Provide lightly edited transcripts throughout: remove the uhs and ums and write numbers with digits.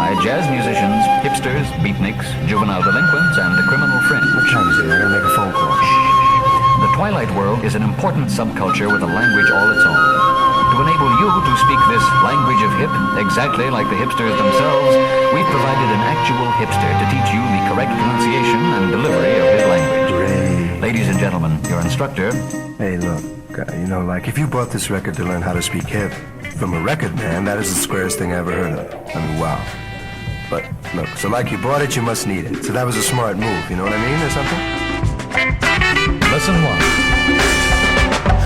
by jazz musicians, hipsters, beatniks, juvenile delinquents, and the criminal fringe. What time is it? I gotta make a phone call. The Twilight world is an important subculture with a language all its own. To enable you to speak this language of hip, exactly like the hipsters themselves, we've provided an actual hipster to teach you the correct pronunciation and delivery of his language. Great. Ladies and gentlemen, your instructor. Hey, look, you know, like, if you bought this record to learn how to speak hip from a record man, that is the squarest thing I ever heard of. I mean, wow. But, look, so like you bought it, you must need it. So that was a smart move, you know what I mean, or something? Lesson 1.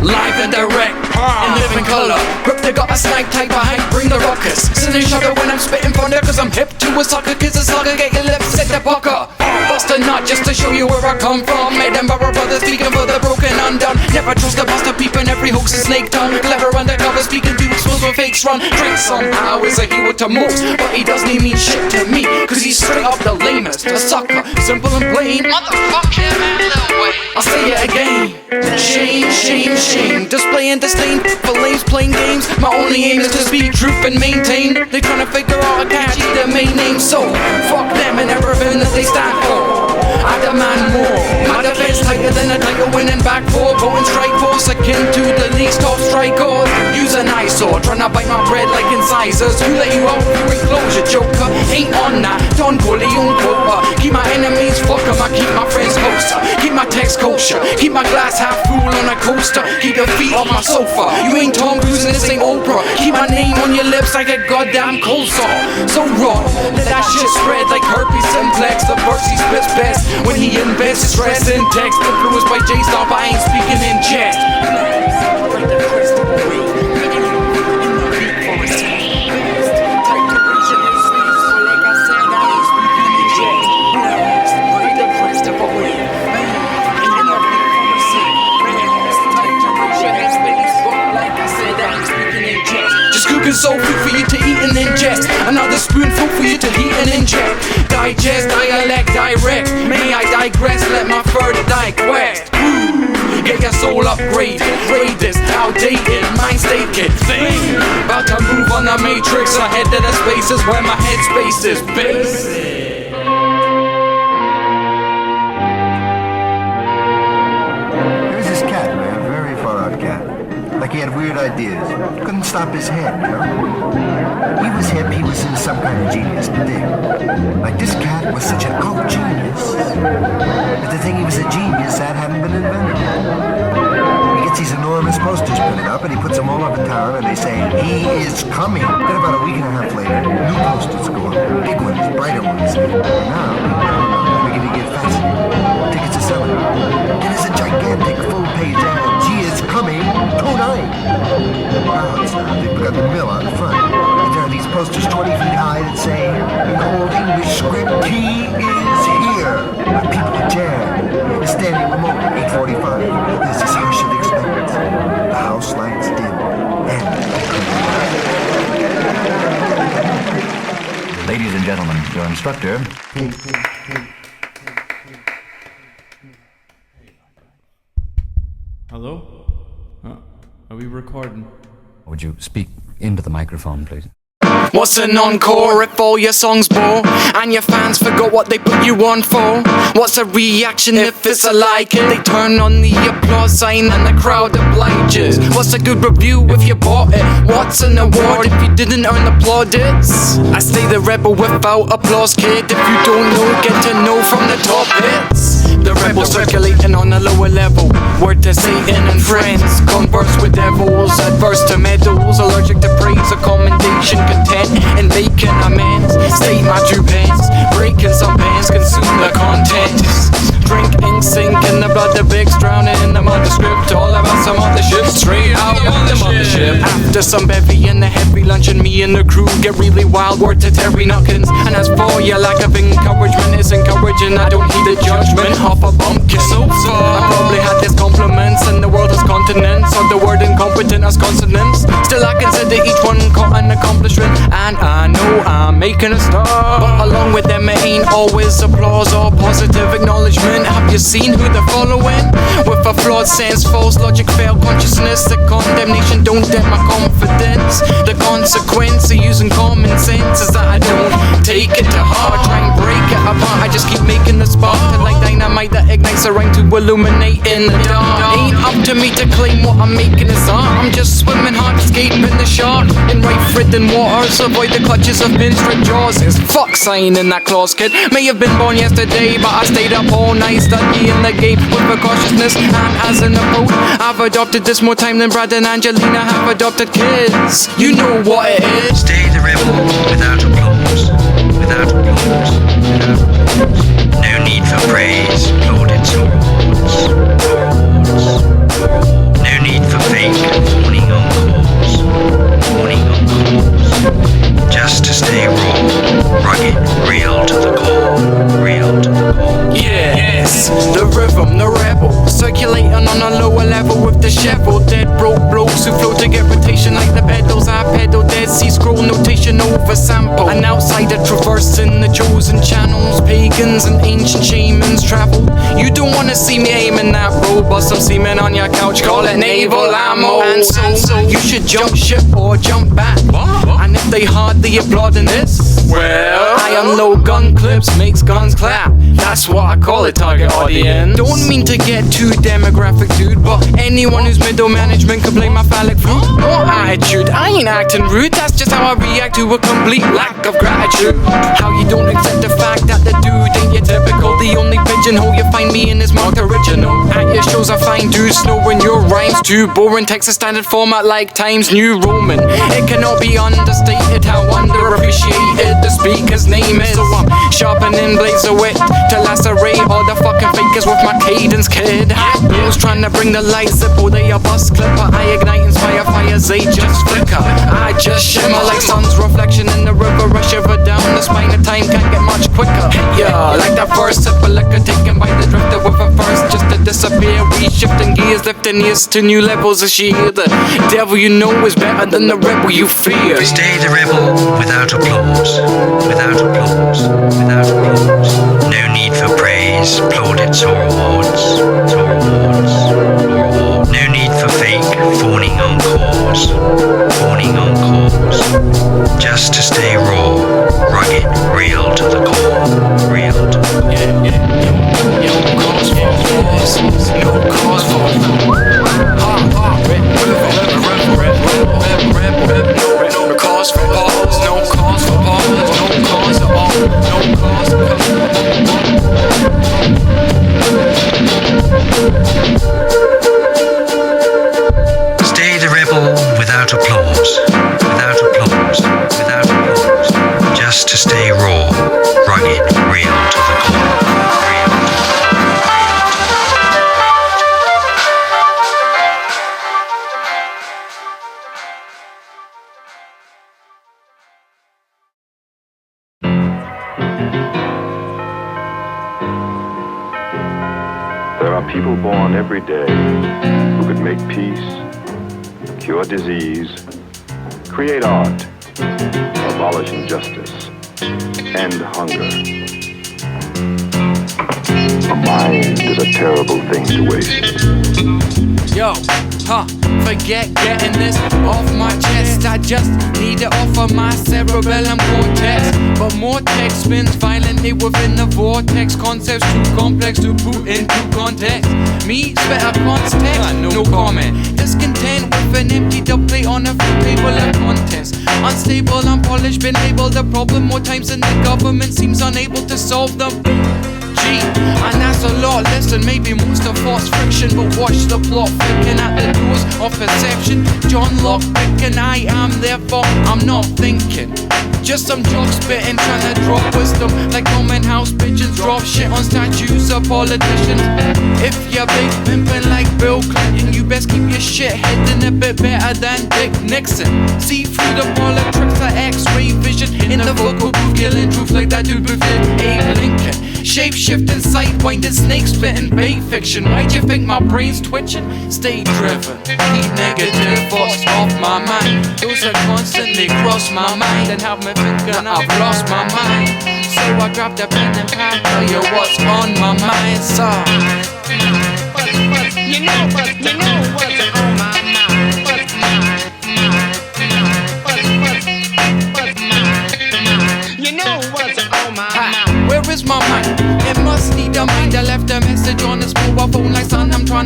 Live and direct, in living color. Grip, they got a snipe type behind, bring the rockers. Sending sugar when I'm spitting thunder, cause I'm hip to a sucker. Kids a sucker, get your lips, set the pucker. Bust a nut just to show you where I come from. Edinburgh brothers speaking for the broken undone. Never trust a buster peeping, every hoax is snake tongue. Clever undercover speaking to expose where fakes run. Drake somehow is a hero to most, but he doesn't mean shit to me, cause he's straight up the lamest. A sucker, simple and plain. Motherfucking man, little way. I'll say it again. Shame, shame, shame. Displaying disdain for lames playing games. My only aim is to speak truth and maintain. They tryna figure out a catchy their main name, so fuck them and everything that they stand for. I demand more. My defense tighter than a tiger winning back four. Going strike force akin to the league's top strikers. Use an eyesore, tryna bite my bread like incisors. You let you out, you enclosure, joker. Ain't on that, Don Corleone quota. Keep my enemies fucker, I keep my friends closer. Keep my text kosher, keep my glass half full on a coaster. Keep your feet off my sofa. You ain't Tom Cruise and this ain't Oprah. Keep my name on your lips like a goddamn coleslaw. So raw, let that shit spread like herpes simplex. The verse he spits best when he invents stress in text. Influenced by J-Star, but I ain't speaking in jest. Soul food for you to eat and ingest. Another spoonful for you to heat and inject. Digest, dialect, direct. May I digress, let my further digress. Get your soul upgraded. Raid this, outdated, mind state kid. Think about to move on the matrix. Ahead to the spaces where my headspace is based. Like he had weird ideas. Couldn't stop his head, you know? He was hip, he was in some kind of genius thing. Like this cat was such an out genius. But the thing he was a genius that hadn't been invented yet. He gets these enormous posters printed up and he puts them all over town and they say, he is coming. Then about a week and a half later, new posters go up. Big ones, brighter ones. And now, they're beginning to get fascinated. Tickets are selling. Then there's a gigantic full-page ad. He is coming tonight. Crowds now, they've got the mill out front. And there are these posters 20 feet high that say, in old English script, he is here. And people are jammed. They're standing remote at 8:45. There's this hush of expectancy. The house lights dim. And Ladies and gentlemen, your instructor. Hello? Are we recording? Would you speak into the microphone, please? What's an encore if all your songs bore and your fans forgot what they put you on for? What's a reaction if it's a like it? They turn on the applause sign and the crowd obliges. What's a good review if you bought it? What's an award if you didn't earn the plaudits? I stay the rebel without applause, kid. If you don't know, get to know from the top hits. The rebel circulating on a lower level. Word to Satan and friends. Converse with devils, adverse to medals. Allergic to praise or commendation. Content in making amends. State my true pens. Breaking some pens, consume the content. Drink ink, sink in the blood the bigs. Drowning in the mother script. All about some other shit. Straight out of the mothership. After some bevy and a heavy lunch and me and the crew get really wild. Word to Terry Nuckins. And as for your lack of encouragement is encouraging. I don't need a judgment. Off a bumpkin. So far I probably had this compliments and the world has continents. Or the word incompetent as consonants. Still I consider each one caught an accomplishment. And I know I'm making a start. But along with them it ain't always applause or positive acknowledgement. Have you seen who they're following? With a flawed sense, false logic, failed consciousness. The condemnation don't dent my confidence. The consequence of using common sense is that I don't take It's a rhyme to illuminate in the dark. Ain't up to me to claim what I'm making is art. I'm just swimming hard, escaping the shark. In right-ridden waters, avoid the clutches of pinstripe jaws. It's fuck sign in that clause, kid. May have been born yesterday, but I stayed up all night studying the game with a cautiousness. And as an approach, I've adopted this more time than Brad and Angelina have adopted kids. You know what it is. Stay the rebel without applause, without applause, without applause. No need for praise, plaudits or awards, No need for fake, warning on calls, warning on calls. Just to stay raw, rugged, real to the core, real to the core. Yes, the rhythm, the rebel, circulating on a lower level with the shovel. Dead broke blokes who flow to get rotation like the pedals I pedal. Dead sea scroll notation over sample. An outsider traversing the chosen channels. Pagans and ancient shamans travel. You don't wanna see me aiming that road, but some semen on your couch call it naval ammo. And so you should jump ship or jump back. And if they hardly applauding this, well, I unload gun clips, makes guns clap. That's what I call a target audience. Don't mean to get too demographic, dude, but anyone who's middle management can play my phallic fruit. Or attitude, I ain't acting rude. That's just how I react to a complete lack of gratitude. How you don't accept the fact that the dude ain't your typical. The only pigeonhole you find me in is marked original. At your shows I find dudes snowing your rhymes too boring. Texas standard format like Times New Roman. It cannot be understated how underappreciated the speaker's name is. So I'm sharpening blades of wit to lacerate all the fucking fakers with my cadence, kid. Who's trying to bring the lights up, oh they a bus clipper. I ignite inspire fires, they just flicker. I just shimmer like sun's reflection in the river. I shiver down the spine of time, can't get much quicker. Yeah, like that first sip of liquor taken by the drifter with a first just to disappear. We shifting gears, lifting ears to new levels of sheer. The devil you know is better than the rebel you fear. Stay the rebel without applause, without applause, without applause. No need for praise, plaudits or awards, No need for fake, fawning on cause, fawning on cause. Just to stay raw, rugged, real to the core, real to the core. No cause for applause, no cause for applause. No cause for pause, no cause for pause, no cause at all, no cause for Stay the rebel without applause, without applause, without applause. Just to stay raw, rugged, real to the core, real to the core. There are people born every day who could make peace, cure disease, create art, abolish injustice, end hunger. A mind is a terrible thing to waste. Yo, forget getting this off my chest. I just need to offer my cerebellum cortex. But more text spins violently within the vortex. Concepts too complex to put into context. Me, spit a context, no comment. Discontent with an empty dub plate on a full table of contents. Unstable, unpolished, been labeled a problem more times than the government seems unable to solve them. And that's a lot less than maybe most of false friction. But watch the plot flicking at the doors of perception. John Locke picking, I am therefore I'm not thinking. Just some jock spitting, trying to drop wisdom. Like common house pigeons drop shit on statues of politicians. If you're big pimpin' like Bill Clinton, you best keep your shit hidden a bit better than Dick Nixon. See through the politics of X-ray vision. In the vocal booth, killing truth like that dude with Abe Lincoln. Shape-shifting, side-winding, snake-spitting, bait fiction. Why do you think my brain's twitching? Stay driven, keep negative thoughts off my mind. Those that constantly cross my mind and have me thinking I've lost my mind. So I grabbed a pen and pad, tell you what's on my mind. So you know what's on my mind. You know what's on my mind. Where is my mind? It must need a mind. I left a message on the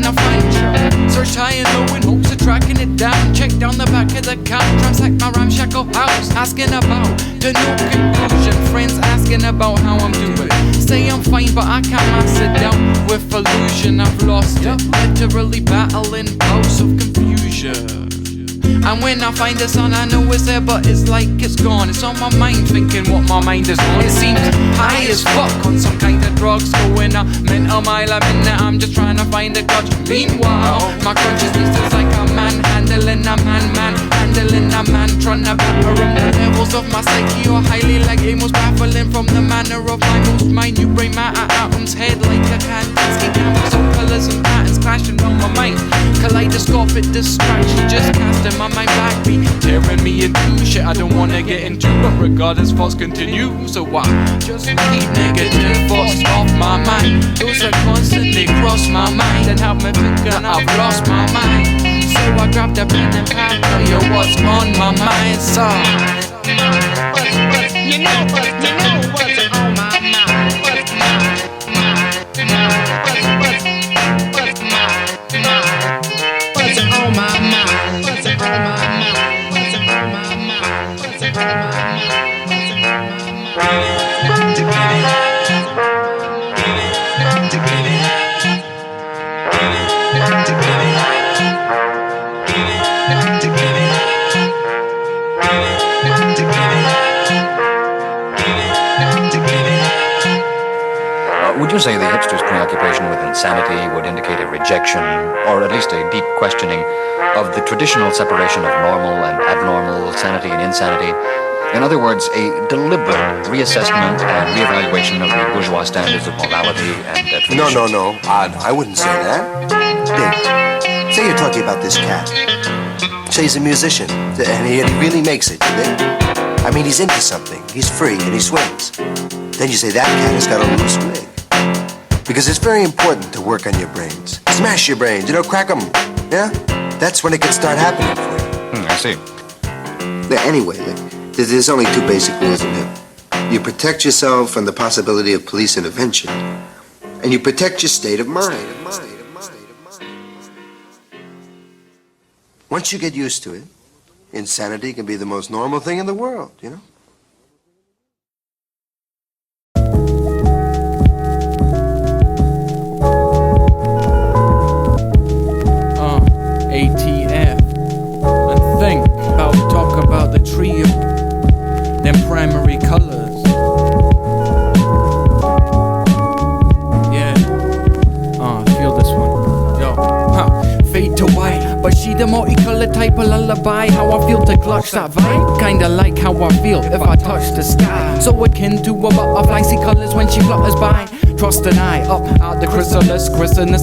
I find you. Search high and low in hopes of tracking it down. Check down the back of the couch, ransack my ramshackle house, asking about to no conclusion. Friends asking about how I'm doing. Say I'm fine, but I can't mask it down with illusion. I've lost it, literally battling bouts of confusion. And when I find the sun, I know it's there, but it's like it's gone. It's on my mind, thinking what my mind is on. It seems high as fuck on some kind of drugs, going a mental mile a minute. I'm just trying to find a clutch. Meanwhile, my consciousness is like a man handling a man, handling a man, trying to batter him. The levels of my psyche are highly like most baffling from the manner of my most minute brain matter atoms head like a Kandinsky canvas of colors and patterns clashing on my mind. Kaleidoscopic distraction just casting my mind back, be tearing me into shit I don't wanna get into. But regardless, thoughts continue, so I just keep negative thoughts off my mind. Those that constantly cross my mind and have me thinking I've lost my mind. So I grabbed a pen and pad, tell you what's on my mind. So you know what's on my mind. What's on my mind? What's on my mind? What's on my mind? What's on my mind? What's on Would you say the hipster's preoccupation with insanity would indicate a rejection, or at least a deep questioning, of the traditional separation of normal and abnormal, sanity and insanity? In other words, a deliberate reassessment and reevaluation of the bourgeois standards of morality and tradition? No. I wouldn't say that. Dick, say you're talking about this cat. Say he's a musician, and he really makes it, you think? I mean, he's into something. He's free, and he swings. Then you say that cat has got a loose wig. Because it's very important to work on your brains. Smash your brains, crack them. Yeah? That's when it can start happening for you. I see. Anyway, there's only two basic rules in hip. You protect yourself from the possibility of police intervention, and you protect your state of mind. Once you get used to it, insanity can be the most normal thing in the world, ATF. And think about talk about the trio, them primary colors. Yeah, feel this one. Yo, fade to white, but she the multicolored type of lullaby. How I feel to clutch that vibe, kinda like how I feel if I touch the sky. So akin to a butterfly, see colors when she flutters by. Trust an eye up out the chrysalis,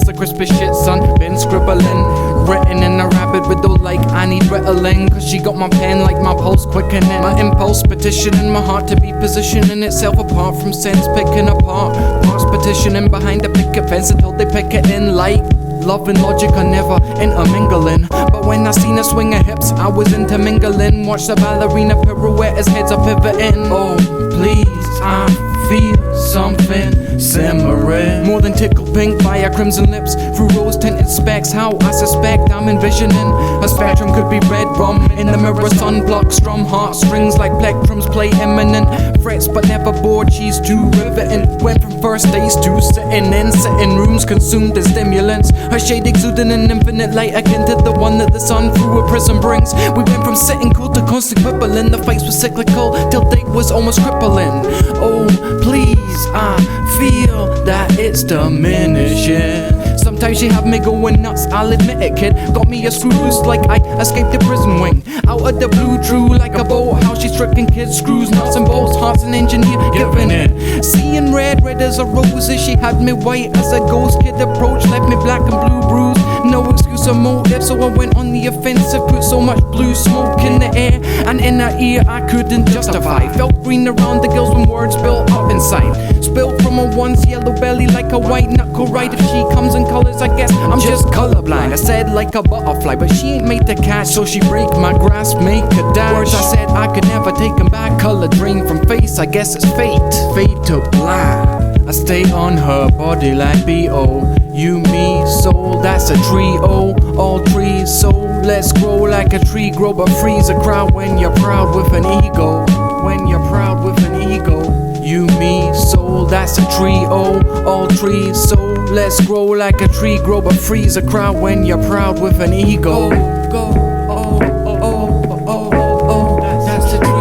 the crispy shit, son. Been scribbling, written in a rapid riddle like I need Ritalin. Cause she got my pen like my pulse quickening. My impulse petitioning my heart to be positioning itself apart from sense picking apart. Parts petitioning behind the picket fence until they pick it in like love and logic are never intermingling. But when I seen her swing her hips, I was intermingling. Watch the ballerina pirouette as heads are pivoting. Oh, please, I feel something simmering. More than tickle pink by her crimson lips through rose-tinted specs. How I suspect I'm envisioning a spectrum could be red rum in the mirror. Sunblock strum heartstrings like plectrums play imminent frets but never bored. She's too riveting. Went from first days to sitting rooms consumed as stimulants. Her shade exuding an infinite light akin to the one that the sun through a prism brings. We went from sitting cool to constant quibbling. The fights were cyclical till date was almost crippling. Oh please, I feel that it's diminishing. Sometimes she have me going nuts, I'll admit it, kid. Got me a screw loose like I escaped the prison wing. Out of the blue, true like a boat. How she's tricking kids, screws, nuts and bolts. Heart's an engineer, giving it. Seeing red, red as a rose. She had me white as a ghost. Kid approach, left me black and blue bruised. No excuse or motive, so I went on the offensive. Put so much blue smoke in the air and in her ear I couldn't justify. Felt green around the girls when words built up inside. Spilled from a once yellow belly like a white knuckle right. If she comes in colors, I guess I'm just colorblind. I said like a butterfly, but she ain't made to catch. So she break my grasp, make a dash. Words I said I could never take them back. Color drain from face, I guess it's fate. Fade to black. I stay on her body like B.O. You, me, soul, that's a trio. All trees, so let's grow like a tree grow, but freeze a crowd when you're proud with an ego. When you're proud with an ego. You, me, soul, that's a trio. All trees, so let's grow like a tree grow, but freeze a crowd when you're proud with an ego. Go, oh, oh, oh, oh, oh, that's the trio.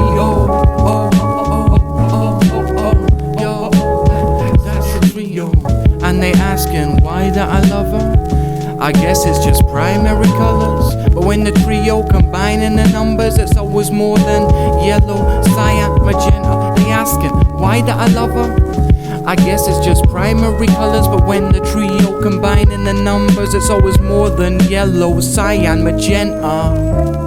Oh, oh, oh, oh, yo, that's the trio. And they asking why that I love her. I guess it's just primary colors. But when the trio combining the numbers, it's always more than yellow, cyan, magenta. They asking why that I love her. I guess it's just primary colors. But when the trio combining the numbers, it's always more than yellow, cyan, magenta.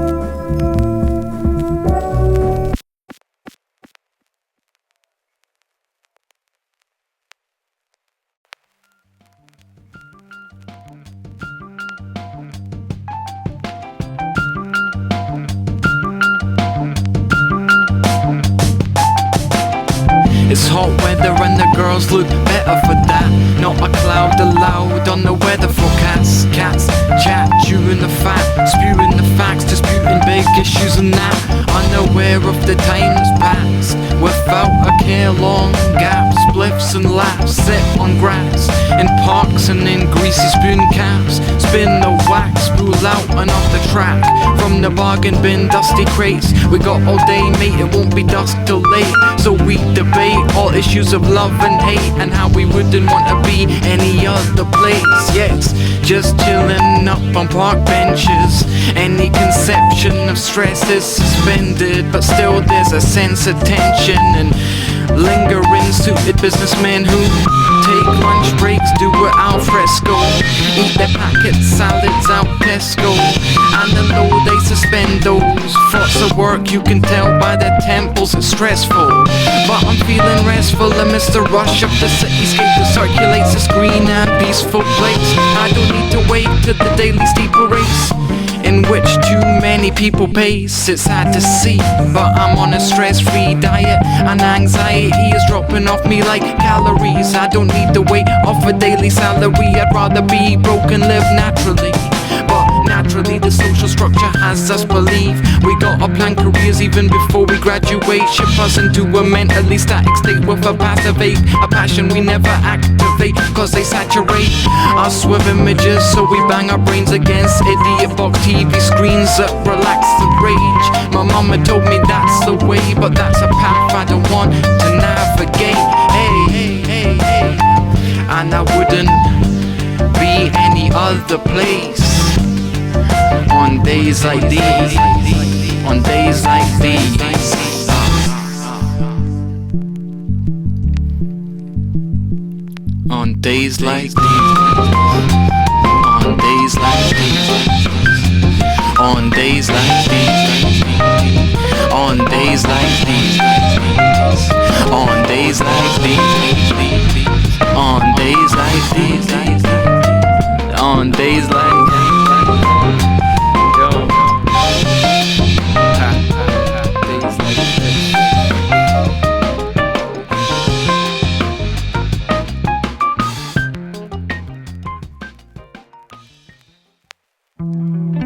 It's hot weather and the girls look better for that. Not a cloud allowed on the weather forecast. Cats chat during the fat, spewing the facts, disputing big issues and that. Unaware of the times past, without a care, long gaps, spliffs and laps. Sit on grass, in parks and in greasy spoon caps. Spin the wax, spool out and off the track. From the bargain bin, dusty crates. We got all day, mate, it won't be dusk till late. So we debate all issues of love and hate, and how we wouldn't want to be any other place. Yes, just chilling up on park benches. Any conception of stress is suspended, but still there's a sense of tension and lingering suited businessmen who take lunch breaks, do it al fresco, eat their packet salads out Tesco, and the low they suspend those thoughts of work. You can tell by their temples it's stressful, but I'm feeling restful amidst the rush of the cityscape that circulates this green and peaceful place. I don't need to wait till the daily steeple race in which too many people pace. It's sad to see, but I'm on a stress-free diet, and anxiety is dropping off me like calories. I don't need to wait off a daily salary. I'd rather be broke and live naturally. But naturally the social structure has us believe we gotta plan careers even before we graduate. Ship us into a mentally static state with a passive ache, a passion we never activate, cause they saturate us with images, so we bang our brains against idiot box TV screens that relax the rage. My mama told me that's the way, but that's a path I don't want to navigate. Hey, hey, hey, hey, and I wouldn't be any other place on days like these, on days like these. On days like these, on days like these, on days like these, on days like these, on days like these, on days like these, on days like these.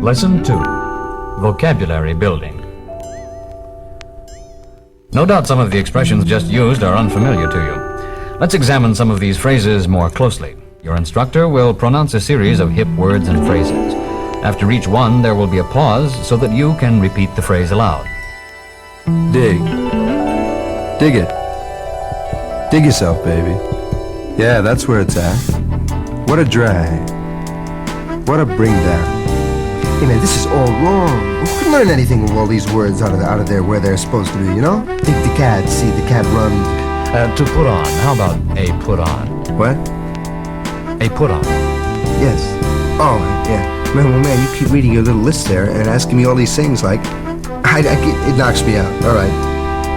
Lesson 2. Vocabulary building. No doubt some of the expressions just used are unfamiliar to you. Let's examine some of these phrases more closely. Your instructor will pronounce a series of hip words and phrases. After each one, there will be a pause so that you can repeat the phrase aloud. Dig. Dig it. Dig yourself, baby. Yeah, that's where it's at. What a drag. What a bring down. Hey man, this is all wrong. We couldn't learn anything with all these words out of there where they're supposed to be, you know? Think the cat, see the cat run. To put on. How about a put on? What? A put on. Yes. Oh, yeah. Man, well, man, you keep reading your little list there and asking me all these things like, it knocks me out. All right.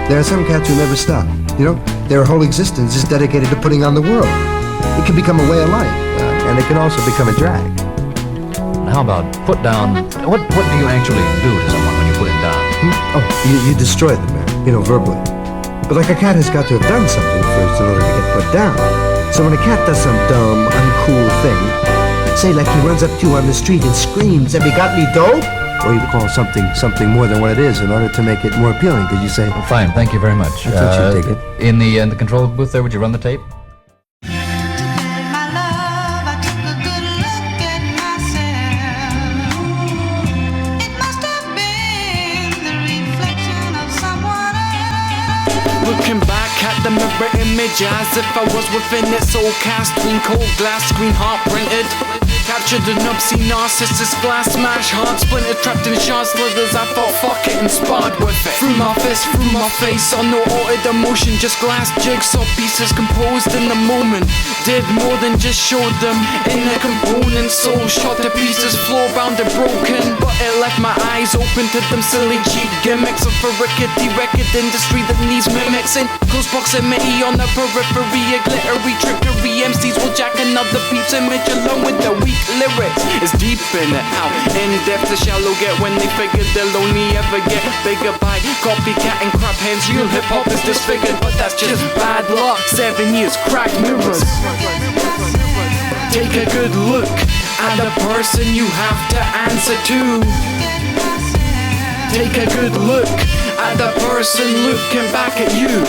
There are some cats who never stop. You know, their whole existence is dedicated to putting on the world. It can become a way of life, and it can also become a drag. How about put down? What do you actually do to someone when you put him down? Oh, you destroy them, man. You know, verbally. But like a cat has got to have done something first in order to get put down. So when a cat does some dumb, uncool thing, say like he runs up to you on the street and screams, "Have you got me dope?" Or you call something more than what it is in order to make it more appealing. Could you say, Fine, thank you very much. I thought you'd take it. In the control booth there, would you run the tape? My love, I took a good look at myself. It must have been the reflection of someone else. Looking back at the mirror image as if I was within it. Soul cast, green cold glass, screen heart printed. Captured an obscene narcissist glass smash, heart splintered, trapped in shard slithers. I thought fuck it, inspired with it. Through my fist, through my face, on no altered emotion, just glass jigsaw pieces composed in the moment. Did more than just show them in a component. Soul shot to pieces, floor bound and broken. But it left my eyes open to them silly cheap gimmicks of a rickety record industry that needs mimics. In close proximity on the periphery, a glittery trickery. MCs will jack another beat's image along with the weak lyrics. It's deep in it, how in depth the shallow get when they figure they'll only ever get bigger by copycat and crap hands. Real hip hop is disfigured, but that's just bad luck. 7 years, cracked mirrors. Take a good look at the person you have to answer to. Take a good look at the person looking back at you.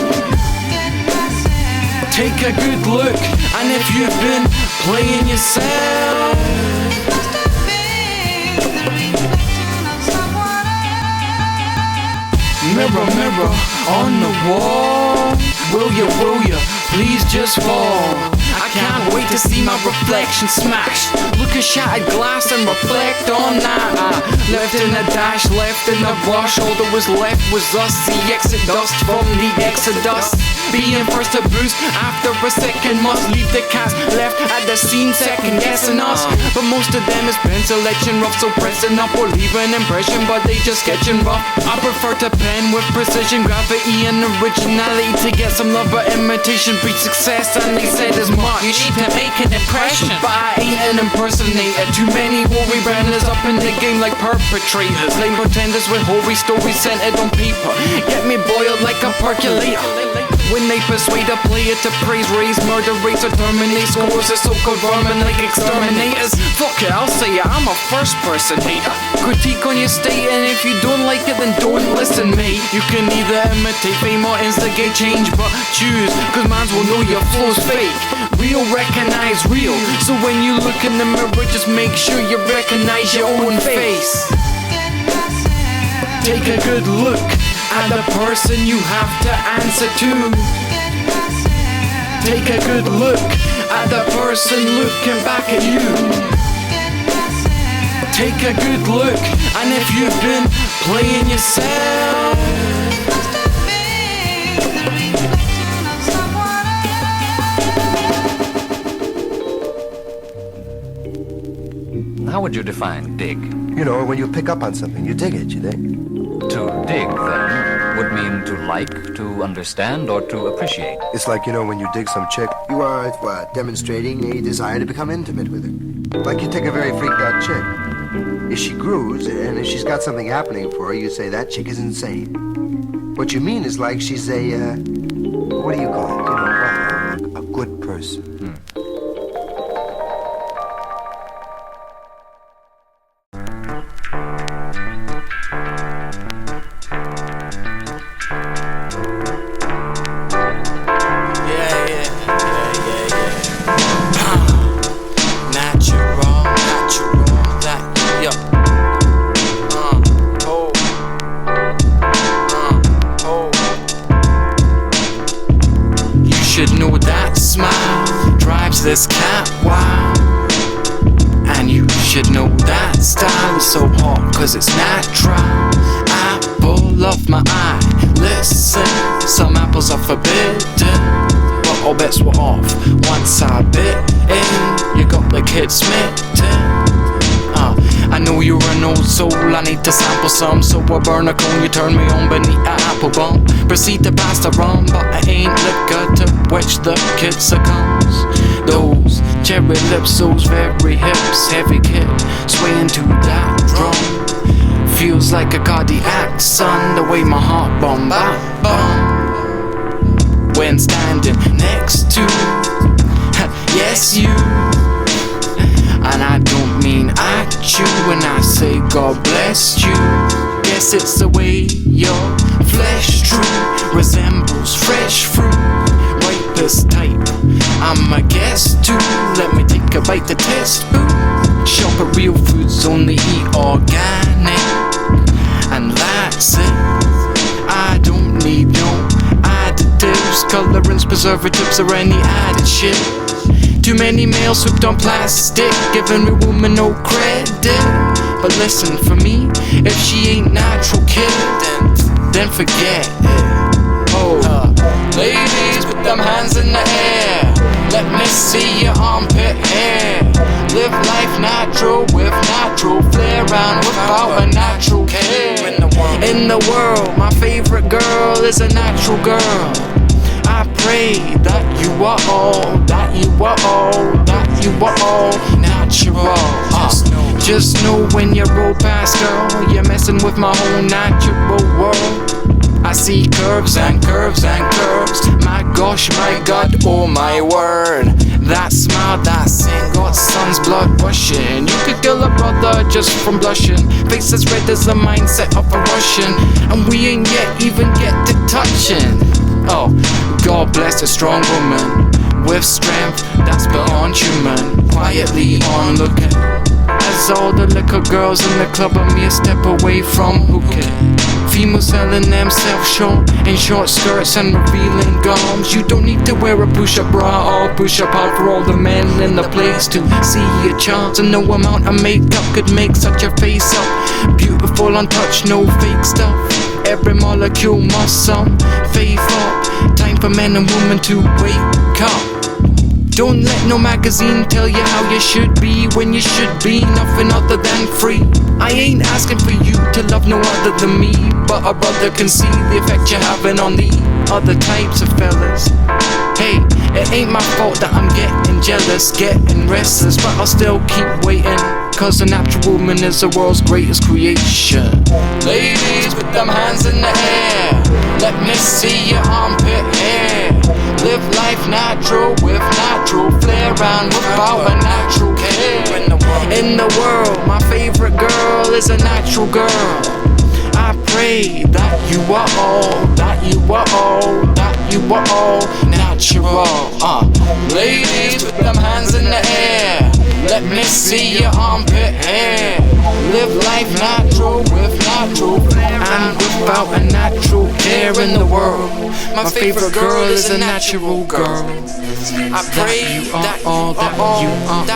Take a good look, and if you've been playing yourself, mirror, mirror on the wall, will you, please just fall? I can't wait to see my reflection smashed. Look at shattered glass and reflect on that. Left in a dash, left in a rush. All that was left was us, the exit dust from the exodus. Being first to boost after a second must leave the cast left at the scene second guessing us. But most of them is pencil etching rough, so pressing up or leave an impression, but they just sketching rough. I prefer to pen with precision, gravity and originality to get some love, but imitation breeds success, and they said as much. You need to make an impression, but I ain't an impersonator. Too many worry branders up in the game like perpetrators, lame pretenders with hoary stories centered on paper. Get me boiled like a percolator. When they persuade a player to praise, raise murder rates or terminate scores of so-called vermin like exterminators. Fuck it, I'll say it, I'm a first person hater. Critique on your state, and if you don't like it, then don't listen, mate. You can either imitate fame or instigate change, but choose, cause minds will know your flow's fake. Real recognize real, so when you look in the mirror, just make sure you recognize your own face. Take a good look at the person you have to answer to. Take a good look at the person looking back at you. Take a good look, and if you've been playing yourself, How would you define dig? You know, when you pick up on something, you dig it, you think? To dig, then, would mean to like, to understand, or to appreciate. It's like, you know, when you dig some chick, you are, demonstrating a desire to become intimate with her. Like you take a very freaked out chick. If she grooves, and if she's got something happening for her, you say, that chick is insane. What you mean is like she's a, what do you call it? You know, a good person. This cat wild, and you should know that style is so hot cause it's natural. Apple of my eye, listen, some apples are forbidden, but all bets were off once I bit in. You got the kid smitten. I know you're an old soul, I need to sample some. So I burn a cone, you turn me on beneath an apple bomb. Proceed to pass the rum, but I ain't liquor to which the kid succumbs. Those cherry lips, those very hips, heavy kid swaying to that drum. Feels like a cardiac, son, the way my heart bum bum bum when standing next to bless you. And I don't mean at you when I say God bless you. Guess it's the way your flesh true resembles fresh fruit, ripest type. I'm a guest too, let me take a bite to test food. Shop at real foods, only eat organic, and that's it. I don't need no additives, colorants, preservatives, or any added shit. Too many males hooked on plastic, giving a woman no credit. But listen, for me, if she ain't natural, kid, then forget it. Oh, ladies, put them hands in the air. Let me see your armpit hair. Live life natural with natural flair, and without a natural care. In the world, my favorite girl is a natural girl. I pray that you are all, that you are all, that you are all natural. Just know when you roll past, girl, you're messing with my whole natural world. I see curves and curves and curves. My gosh, my God, oh my word. That smile, that sin, got son's blood rushing. You could kill a brother just from blushing. Face as red as the mindset of a Russian, and we ain't yet even get to touching. Oh, God bless a strong woman with strength that's beyond human. Quietly onlooking as all the liquor girls in the club are mere step away from hooking. Females selling themselves short in short skirts and revealing gums. You don't need to wear a push-up bra or push-up out for all the men in the place to see your charms. And no amount of makeup could make such a face up beautiful, untouched, no fake stuff. Every molecule must some faith up. Time for men and women to wake up. Don't let no magazine tell you how you should be, when you should be nothing other than free. I ain't asking for you to love no other than me, but a brother can see the effect you're having on the other types of fellas. Hey, it ain't my fault that I'm getting jealous, getting restless, but I'll still keep waiting, cause a natural woman is the world's greatest creation. Ladies, put them hands in the air. Let me see your armpit hair. Live life natural with natural flair, and without a natural care. In the world, my favorite girl is a natural girl. I pray that you are all, that you are all, that you are all natural. Ladies, put them hands in the air. Let me see your armpit hair. Live life natural with natural flair, and without a natural care. In the world, my favorite girl is a natural girl. I pray that you are all, that you are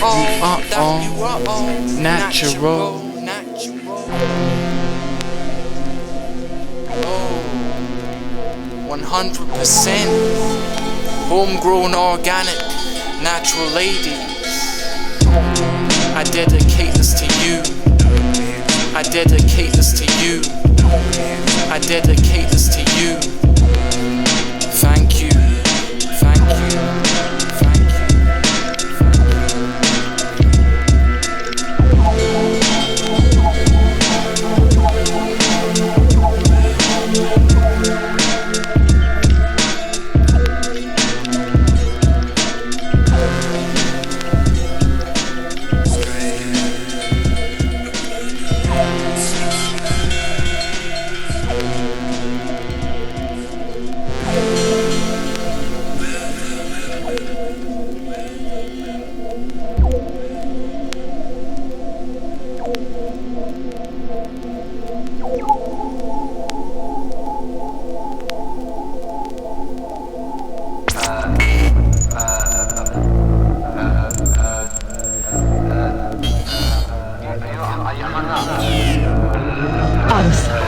all, that you are all natural. 100% homegrown, organic, natural ladies. I dedicate this to you. I dedicate this to you. I dedicate this to you. Thank you. Thank you. Thank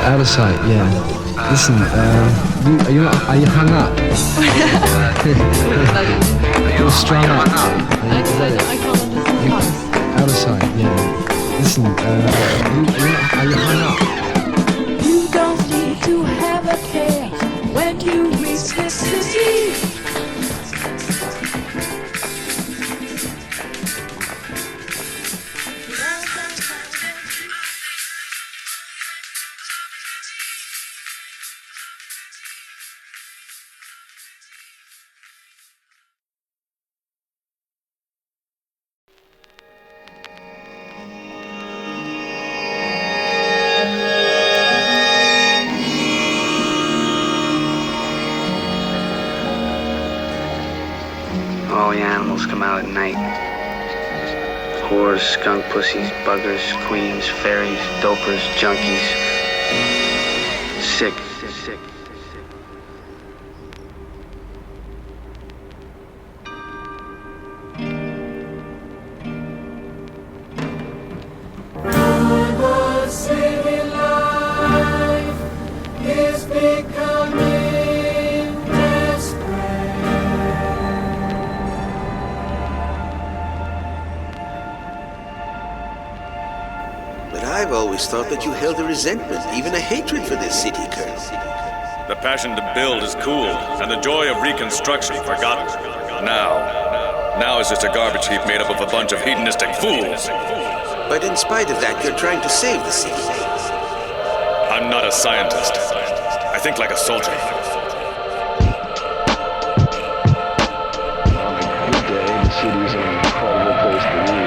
Out of sight, yeah. Listen, are you hung up? You're strung up. Out of sight, yeah. Listen, are you hung up? You don't need to have a care when you reach this disease. all the animals come out at night. Whores, skunk pussies, buggers, queens, fairies, dopers, junkies. Sick. I've always thought that you held a resentment, even a hatred for this city, Colonel. The passion to build is cool, and the joy of reconstruction forgotten. Now it's just a garbage heap made up of a bunch of hedonistic fools. But in spite of that, you're trying to save the city. I'm not a scientist. I think like a soldier. On a good day, the city's an incredible place to live.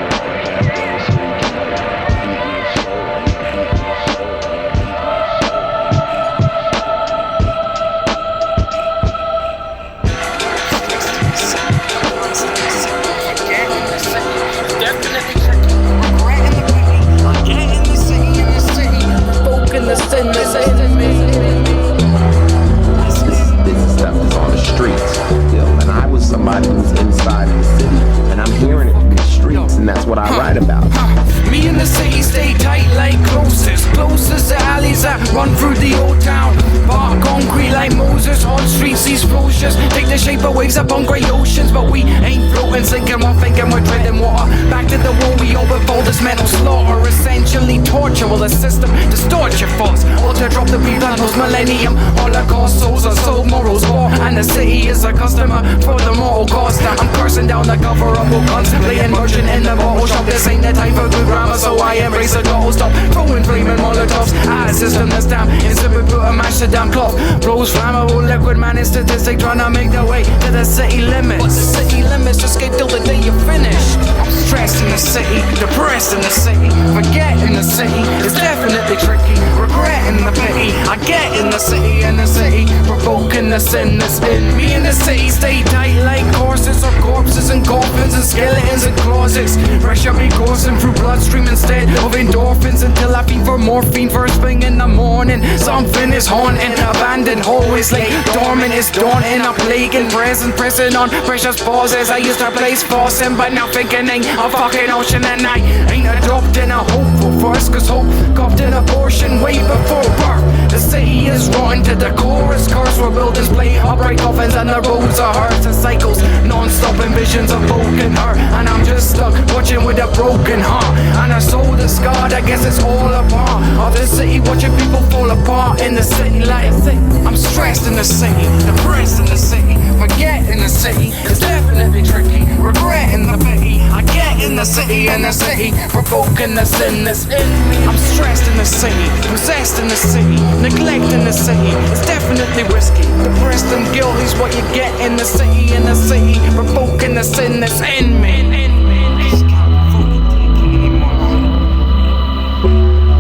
This stuff is on the streets still, and I was somebody who's inside of the city, and I'm hearing it from the streets, and that's what I write about. Me and the city stay tight like closest to alleys that run through the old town. Park concrete like Moses on streets, these flows take the shape of waves up on grey oceans, but we ain't floating, sinking while thinking we're treading water. Back to the wall we open for this mental slaughter, essentially torture. Will the system distort your thoughts, or to drop the beat on those millennium Holocaust souls are sold morals war, and the city is a customer for the moral cost. Now I'm cursing down the cover of guns, playing merchant in the bottle shop. This ain't the time for good grammar, so I embrace the goal. Stop throwing flaming molotovs at a system that's down. Instantly put a match to down cloth. Blows flammable liquid, man, it's statistic trying to make their way to the city limits. But the city limits just skate till the day you finish. I'm stressed in the city, depressed in the city, forgetting the city is definitely tricky. Regretting the pity I get in the city, provoking the sin that's in me. In the city stay tight like corses or corpses and coffins and skeletons and closets. Pressure be coursing through bloodstream instead of endorphins, until I fiend for morphine first thing in the morning. Something is haunting, abandoned hallways lay dormant, it's daunting. A plaguing present, pressing on precious pauses. I used to place forcing, but now thinking ain't a fucking ocean, and I ain't adopting a hopeful first, cause hope coughed an abortion way before birth. The city is rotten to the core, it's cursed where buildings play upright coffins and the roads are hurt. The cycles non-stop and visions of broken hurt, and I'm just stuck watching with a broken heart, and a soul that's scarred. I guess it's all a part of the city, watching people fall apart in the city like I'm stressed in the city, depressed in the city, forgetting the city is definitely tricky. Regretting the pity I get in the city, provoking the sin that's in me. I'm stressed in the city, possessed in the city, neglecting the city. It's definitely risky. Depressed and guilty is what you get in the city, provoking the sin that's in me.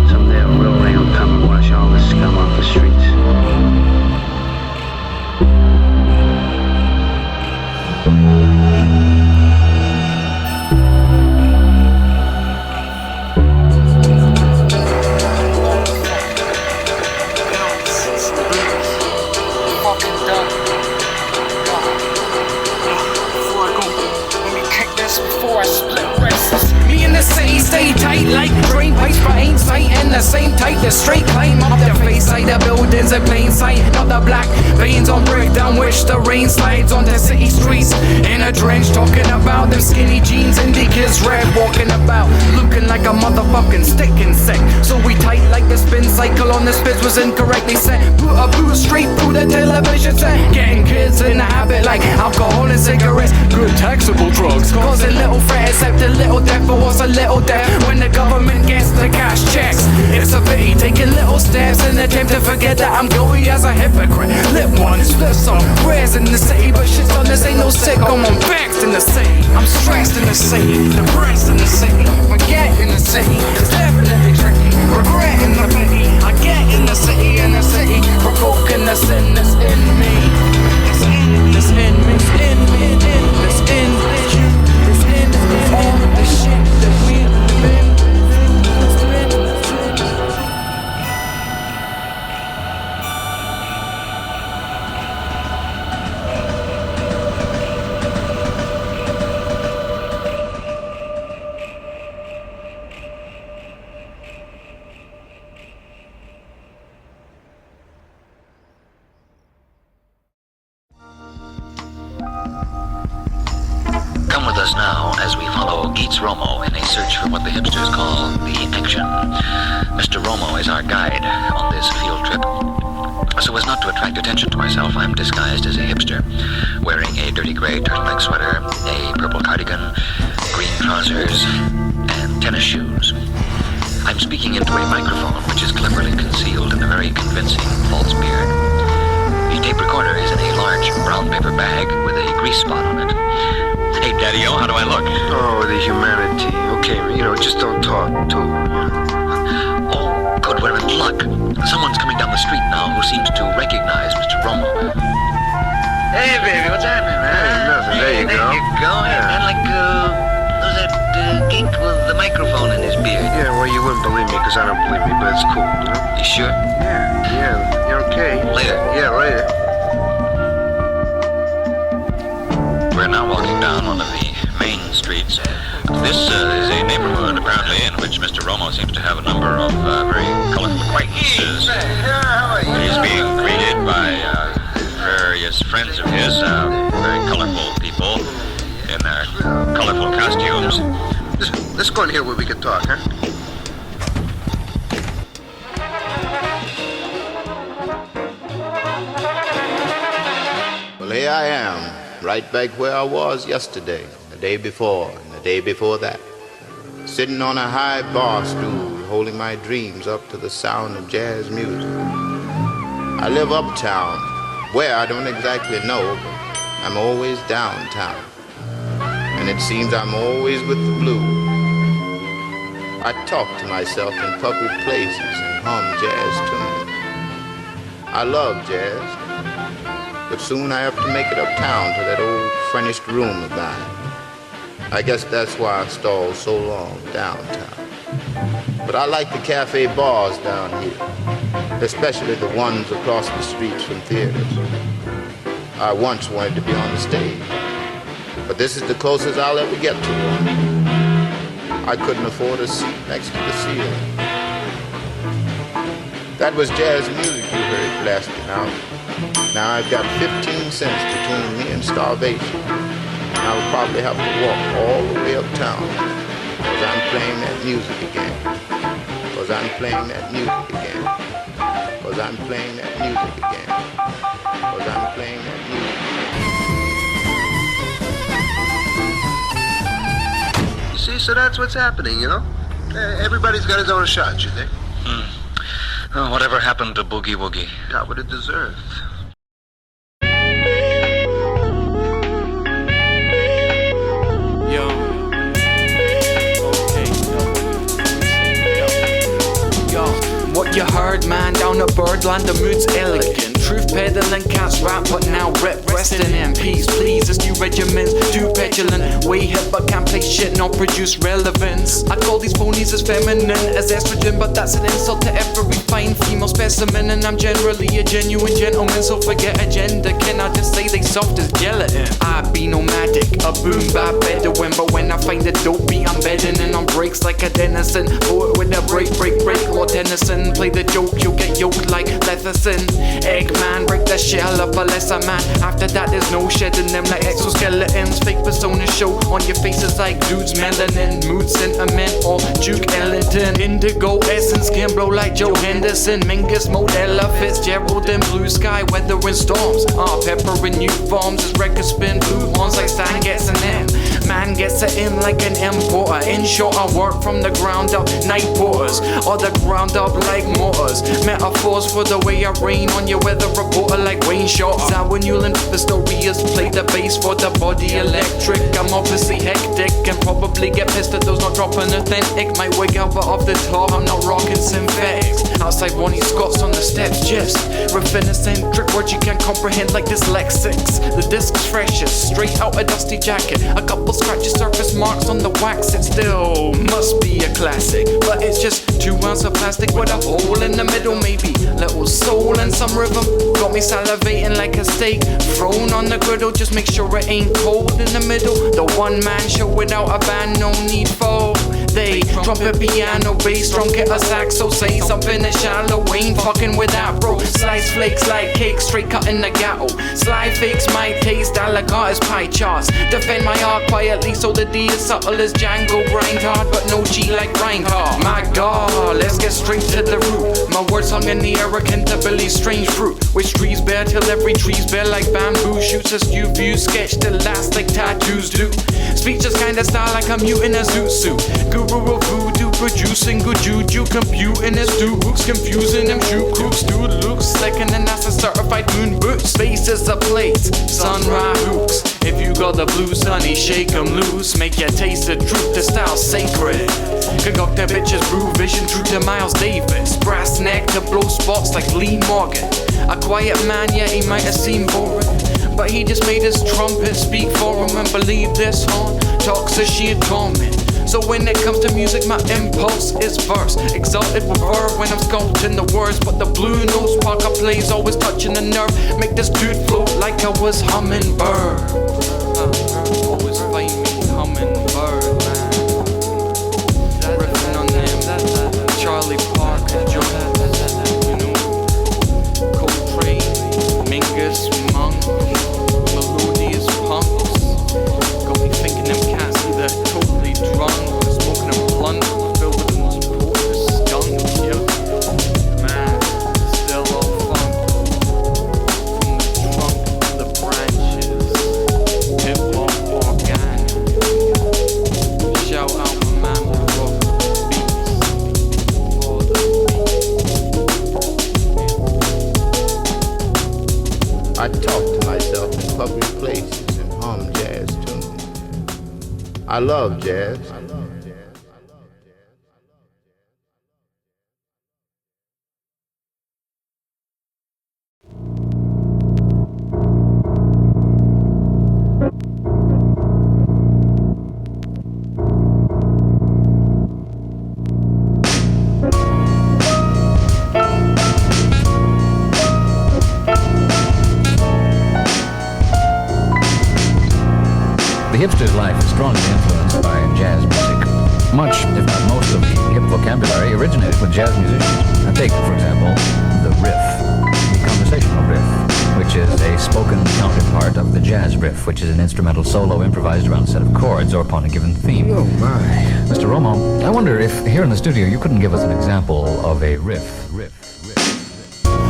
Someday a real rain will come and wash all the scum off the streets. Stay tight like drain pipes, but ain't sight. And the same type, the straight climb up the face side of buildings in plain sight. Not the black veins on brick down which the rain slides on the city streets. In a drench, talking about them skinny jeans and the kids red, walking about looking like a motherfucking stick insect. So we tight like the spin cycle on the spits was incorrectly set. Put a boot straight through the television set, getting kids in a habit like alcohol and cigarettes. Good taxable drugs, causing little threat, except a little death. But what's a little death when the government gets the cash checks? It's a pity, taking little steps in an attempt to forget that I'm guilty as a hypocrite. Lip ones, flips on prayers in the city, but shit's on this ain't no sitcom. I'm vexed in the city, I'm stressed in the city, depressed in the city, forgetting the city is definitely tricky. Regretting the pity I get in the city, provoking the sin that's in me. It's in me, it's in me, it's in me, it's in me. meets Romo in a search for what the hipsters call the action. Mr. Romo is our guide on this field trip. So as not to attract attention to myself, I'm disguised as a hipster, wearing a dirty gray turtleneck sweater, a purple cardigan, green trousers, and tennis shoes. I'm speaking into a microphone which is cleverly concealed in a very convincing false beard. The tape recorder is in a large brown paper bag with a grease spot on it. Hey, Daddy-O, how do I look? Oh, the humanity. Okay, just don't talk too. Oh, good, we're in luck. Someone's coming down the street now who seems to recognize Mr. Romo. Hey, baby, what's happening, man? Hey, nothing. There you go. There you go. Yeah. And like, who's that geek with the microphone in his beard? Yeah, well, you wouldn't believe me because I don't believe me, but it's cool, You sure? Yeah, you're okay. Later. Yeah, later. We're now walking down one of the main streets. This is a neighborhood, apparently, in which Mr. Romo seems to have a number of very colorful acquaintances. He's being greeted by various friends of his, very colorful people in their colorful costumes. Let's go in here where we can talk, huh? Well, here I am, right back where I was yesterday, the day before, and the day before that. Sitting on a high bar stool, holding my dreams up to the sound of jazz music. I live uptown, where I don't exactly know, but I'm always downtown. And it seems I'm always with the blues. I talk to myself in public places and hum jazz tunes. I love jazz. But soon I have to make it uptown to that old furnished room of mine. I guess that's why I stalled so long downtown. But I like the cafe bars down here, especially the ones across the streets from theaters. I once wanted to be on the stage, but this is the closest I'll ever get to one. I couldn't afford a seat next to the ceiling. That was jazz music you heard blasting out. Now I've got 15 cents between me and starvation. And I will probably have to walk all the way uptown because I'm playing that music again. Because I'm playing that music again. Because I'm playing that music again. Because I'm playing that music again. You see, so that's what's happening, Everybody's got his own shot, you think? Oh, whatever happened to Boogie Woogie? Got what it deserved. What you heard, man, down at Birdland, the mood's elegant. Truth peddling, cats rap, but now rep resting in peace. Please, this new regiment's too petulant. Way hip, but can't play shit, not produce relevance. I call these phonies as feminine as estrogen, but that's an insult to every fine female specimen. And I'm generally a genuine gentleman, so forget agenda. Can I just say they soft as gelatin? I be nomadic, a boom bap Bedouin, but when I find a dope beat, I'm bedding in on breaks like a denizen. Poet with a break, Lord Tennyson. Play the joke, you'll get yoked like Letherson. Eggman, break the shell of a lesser man. After that, there's no shedding them like exoskeletons. Fake persona show on your faces like dudes, melanin, mood sentiment, or Duke Ellington. Indigo essence can blow like Joe Henderson. Mingus, Modella, Fitzgerald, and blue sky, weather and storms. Pepper in new forms as records spin. Blue horns like Stan gets an M. Man gets it in like an importer. In short, I work from the ground up, night porters, or the ground up like mortars. Metaphors for the way I rain on your weather reporter like Wayne Shorter. Sour Newland, the stories play the bass for the body electric. I'm obviously hectic and probably get pissed at those not dropping authentic. Might wig out, but off the top, I'm not rocking synthetics. Outside Ronnie Scott's on the steps, just riffing eccentric words you can't comprehend like dyslexics. The disc's freshest, straight out a dusty jacket. A couple scratches, surface marks on the wax. It still must be a classic, but it's just 2 ounces of plastic with a hole in the middle, maybe little soul and some rhythm. Got me salivating like a steak thrown on the griddle. Just make sure it ain't cold in the middle. The one man show without a band, no need for They trumpet, piano, bass, drum kit, a saxo. Say something that's shallow, ain't fucking with that, bro. Slice flakes like cake, straight cutting the gatto. Sly fakes my taste, a la carte as pie charts. Defend my art quietly so the D is subtle as Django. Grind hard, but no G like Reinhardt. My God, let's get straight to the root. My words hung in the air akin to Billy's strange fruit. Which trees bear till every tree's bare like bamboo. Shoots us you view, sketch to last like tattoos do. Speech is kinda style like I'm muting a zoot suit. Guru of voodoo, producing good juju. Computing his dukes, confusing them shoe cooks. Dude looks second and that's a certified moon boot. Space is a place, sunrise hooks. If you got the blues, honey, shake 'em loose. Make you taste the truth, the style's sacred. Concoct the bitches, brew vision, true to Miles Davis. Brass neck to blow spots like Lee Morgan. A quiet man, yeah, he might have seemed boring, but he just made his trumpet speak for him. And believe this horn talks as sheer torment. So when it comes to music, my impulse is verse. Exalted with verve when I'm sculpting the words. But the blue nose Parker plays always touching the nerve. Make this dude float like I was hummingbird. Always find me hummingbird, man. Riffing on them, Charlie Parker, you know, Coltrane, Mingus, Monk, melodious punks. Got me thinking them cats either totally drunk, smoking a blunt filled with the most potent skunk. Yeah, man, still all funk. From the trunk to the branches, hip hop organic. Shout out my man who wrote beats for the I talk to myself in public places and hum jazz tunes. I love jazz. The hipster's life is strongly influenced by jazz music. Much, if not most, of the hip vocabulary originated with jazz musicians. Now take, for example, the riff, the conversational riff, which is a spoken counterpart of the jazz riff, which is an instrumental solo improvised around a set of chords or upon a given theme. Oh my. Mr. Romo, I wonder if here in the studio you couldn't give us an example of a riff.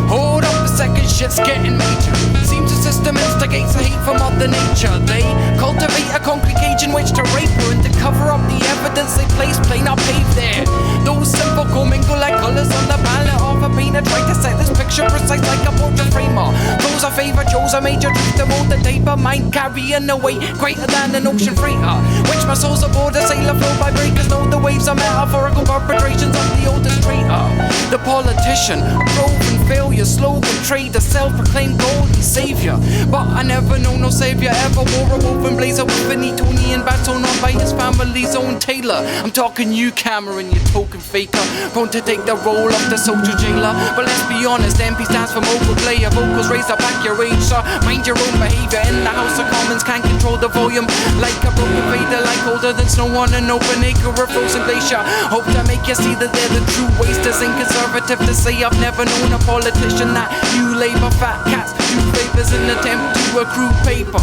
Hold up a second, shit's getting major. Seems the system instigates a hate for Mother Nature. They cultivate a concrete cage in which to rape her and to cover up the evidence they place plain or paved there. Those simple commingle like colors on the palette of a painter. Try to set this picture precise like a portrait framer. Those are favor, chose a major truth to mold the taper. Mind carrying a weight greater than an ocean freighter. Which my soul's aboard a sailor flow by breakers. Know the waves are metaphorical perpetrations of the oldest traitor. The politician, proven failure, slogan trade, a self-proclaimed golden savior. But I never know no savior ever wore a woven blazer with an Etonian baton on by his family's own tailor. I'm talking you, Cameron, you token faker, prone to take the role of the social jailer. But let's be honest, MP stands for mogul player. Vocals raise up at your age, sir. Mind your own behavior. In the House of Commons, can't control the volume like a broken fader, like colder than snow on an open acre or frozen glacier. Hope to make you see that they're the true wasters. Inconservative to say I've never known a politician that you labor fat cats do favors in attempt to accrue paper.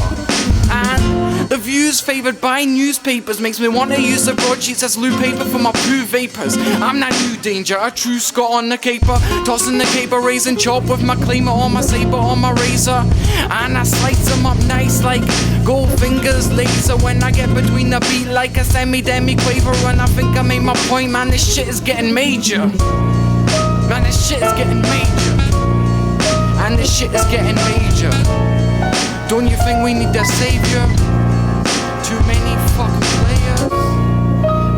And the views favored by newspapers makes me want to use the broadsheets as loo paper for my poo vapors. I'm not new danger, a true Scot on the caper, tossing the caper, raising chop with my claimer or my saber or my razor. And I slice them up nice like gold fingers laser when I get between the beat like a semi-demi quaver. And I think I made my point, man, this shit is getting major. Man, this shit is getting major. And this shit is getting major. Don't you think we need a savior? Too many fucking players.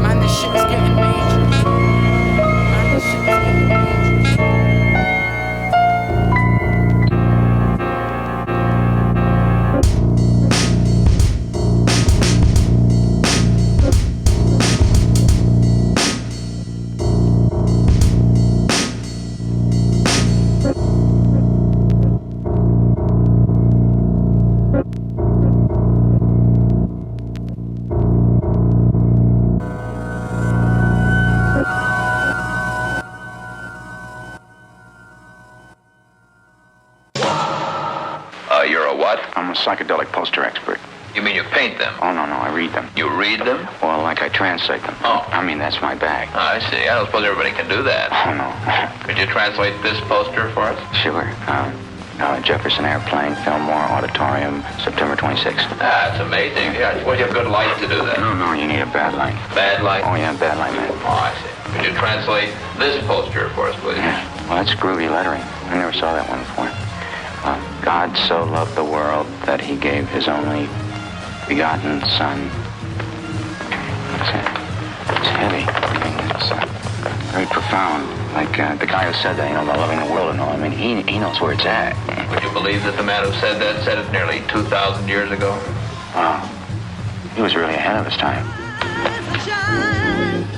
Man, this shit is getting major. Man, this shit is getting major. what? I'm a psychedelic poster expert. You mean you paint them? Oh, no, I read them. You read them? Well, like I translate them. Oh. I mean, that's my bag. Oh, I see. I don't suppose everybody can do that. Oh, no. Could you translate this poster for us? Sure. Jefferson Airplane, Fillmore Auditorium, September 26th. That's amazing. Yeah, I suppose you have good light to do that. No, you need a bad light. Bad light? Oh, yeah, bad light, man. Oh, I see. Could you translate this poster for us, please? Yeah. Well, that's groovy lettering. I never saw that one before. God so loved the world that he gave his only begotten son. It's heavy. I mean, it's very profound. Like the guy who said that, about loving the world and all. I mean, he knows where it's at. Would you believe that the man who said that said it nearly 2,000 years ago? Wow. He was really ahead of his time.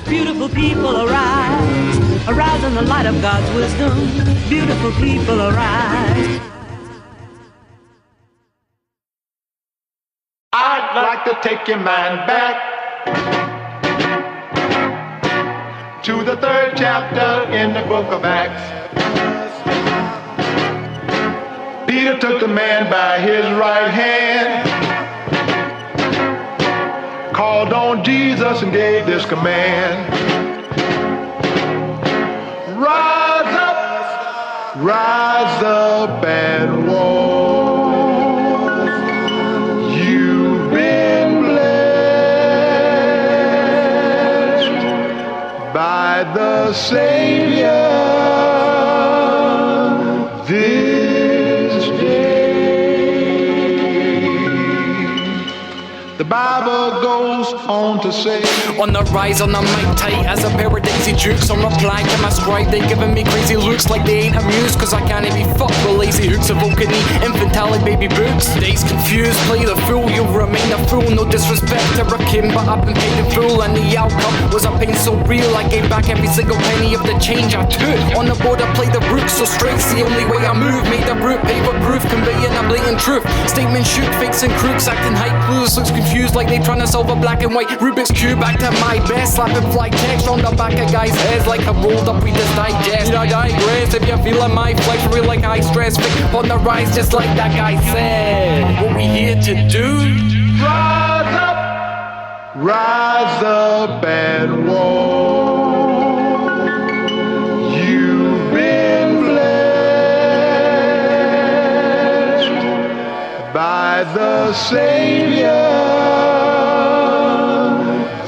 Beautiful people arise, arise in the light of God's wisdom. Beautiful people arise. I'd like to take your mind back to the 3rd chapter in the book of Acts. Peter took the man by his right hand, called on Jesus and gave this command. Rise up and walk. You've been blessed by the Savior this day. The Bible goes on to say, on the rise, on the mic tight as a pair of daisy dukes. I'm replying to my scribe, they giving me crazy looks like they ain't amused, cause I can't be fucked with lazy hooks evoking the infantile like baby boots. Days confused, play the fool, you remain a fool. No disrespect to Rakim, but I've been paid in full, and the outcome was a pain so real I gave back every single penny of the change I took. On the border, play the route so straight's the only way I move. Made the route paper proof, conveying a blatant truth. Statement shoot, fakes and crooks acting hype clues. Looks confused like they trying to solve a black and white Rubik's Cube. Back to my best, slapping fly text on the back of guys' heads like a rolled up Reader's Digest. I digress if you're feeling my flight for real like high stress. Fake on the rise just like that guy said. What we here to do? rise up and walk. You've been blessed by the Savior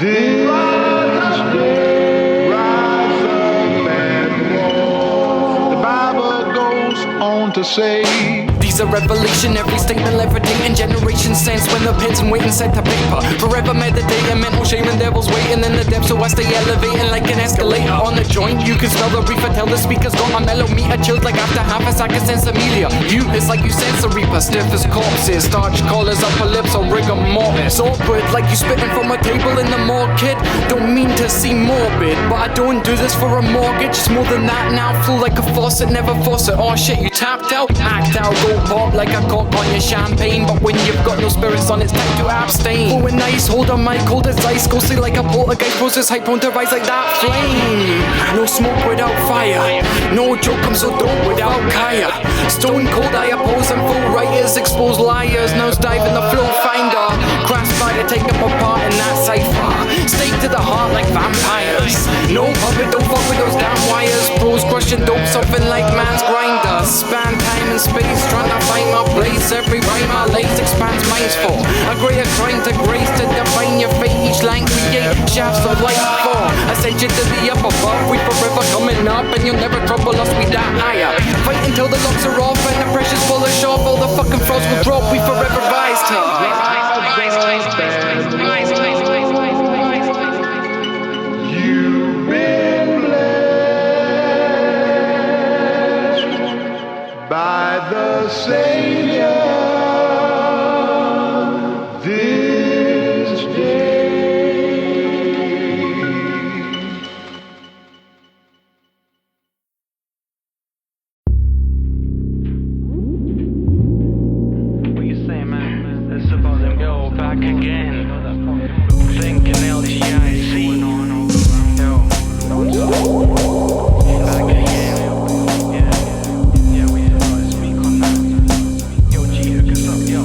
this day. Rise up and walk. The Bible goes on to say, these are revolutionary statement levitating generation sense when the pen's and waiting set to paper. Forever meditating, mental shame and devils waiting in the depths, so I stay elevating like an escalator on the joint. You can smell the reefer, tell the speakers got my mellow meter chilled like after half a sack of sensimedia. You, it's like you sense the reaper, stiff as corpses, starch collars, upper lips or rigor mortis. Awkward like you spitting from a table in the market. Don't mean to seem morbid, but I don't do this for a mortgage. It's more than that now, flow like a faucet, never faucet. Oh shit, you tapped out, act out, go pop like a cork on your champagne. But when you've got no spirits on, it's time to abstain. Going nice, hold on mic, cold as ice. Go say like a poltergeist, process hype on to rise like that flame. No smoke without fire, no joke, I'm so dope without Kaya. Stone cold, I oppose and full writers, expose liars. Nose dive in the flow finder, crash fire, take them apart in that cipher. Stake to the heart like vampires. No puppet, don't fuck with those damn wires. Pros crushing dope, something like man's grinder. Span time and space, trying to find my place. Every rhyme I lace expands minds for a greater crime to grace, to define your fate. Each line create shafts of light for ascension to the up above. We forever coming up, and you'll never trouble us, we die higher. Fight until the locks are off and the pressure's full of sharp. All the fucking frost will drop, we forever rise to you've been blessed by the Savior this day. What you say, man? Let's suppose them go back again. Thinking LGIC. Yo, back again. Yeah, we speak on that. Yo, G, hook us up, yo.